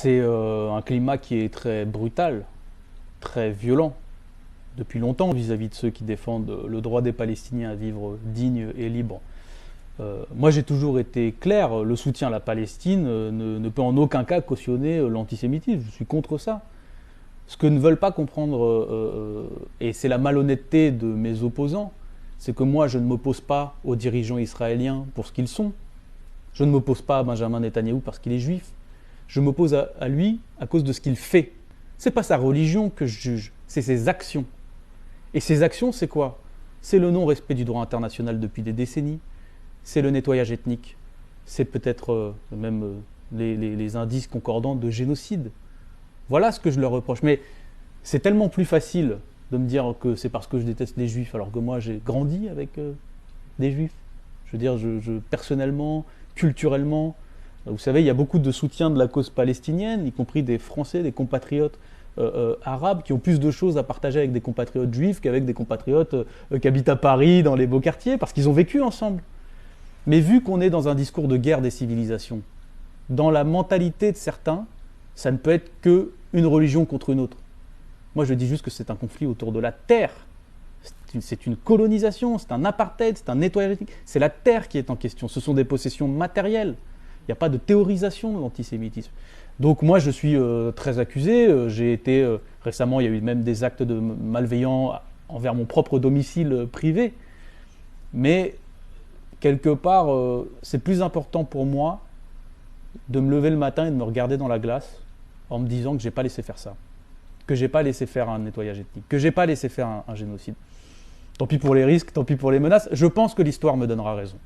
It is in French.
C'est un climat qui est très brutal, très violent, depuis longtemps vis-à-vis de ceux qui défendent le droit des Palestiniens à vivre digne et libre. Moi j'ai toujours été clair, le soutien à la Palestine ne peut en aucun cas cautionner l'antisémitisme, je suis contre ça. Ce que ne veulent pas comprendre, et c'est la malhonnêteté de mes opposants, c'est que moi je ne m'oppose pas aux dirigeants israéliens pour ce qu'ils sont. Je ne m'oppose pas à Benjamin Netanyahou parce qu'il est juif. Je m'oppose à lui à cause de ce qu'il fait. C'est pas sa religion que je juge, c'est ses actions. Et ces actions, c'est quoi? C'est le non-respect du droit international depuis des décennies, c'est le nettoyage ethnique, c'est peut-être même les indices concordants de génocide. Voilà ce que je leur reproche. Mais c'est tellement plus facile de me dire que c'est parce que je déteste les juifs, alors que moi j'ai grandi avec des juifs. Je veux dire, personnellement, culturellement, vous savez, il y a beaucoup de soutien de la cause palestinienne, y compris des Français, des compatriotes arabes qui ont plus de choses à partager avec des compatriotes juifs qu'avec des compatriotes qui habitent à Paris, dans les beaux quartiers, parce qu'ils ont vécu ensemble. Mais vu qu'on est dans un discours de guerre des civilisations, dans la mentalité de certains, ça ne peut être qu'une religion contre une autre. Moi, je dis juste que c'est un conflit autour de la terre. C'est une colonisation, c'est un apartheid, c'est un nettoyage ethnique. C'est la terre qui est en question. Ce sont des possessions matérielles. Il n'y a pas de théorisation de l'antisémitisme. Donc moi, je suis très accusé. J'ai été récemment, il y a eu même des actes de malveillants envers mon propre domicile privé. Mais quelque part, c'est plus important pour moi de me lever le matin et de me regarder dans la glace en me disant que je n'ai pas laissé faire ça, que je n'ai pas laissé faire un nettoyage ethnique, que je n'ai pas laissé faire un génocide. Tant pis pour les risques, tant pis pour les menaces. Je pense que l'histoire me donnera raison.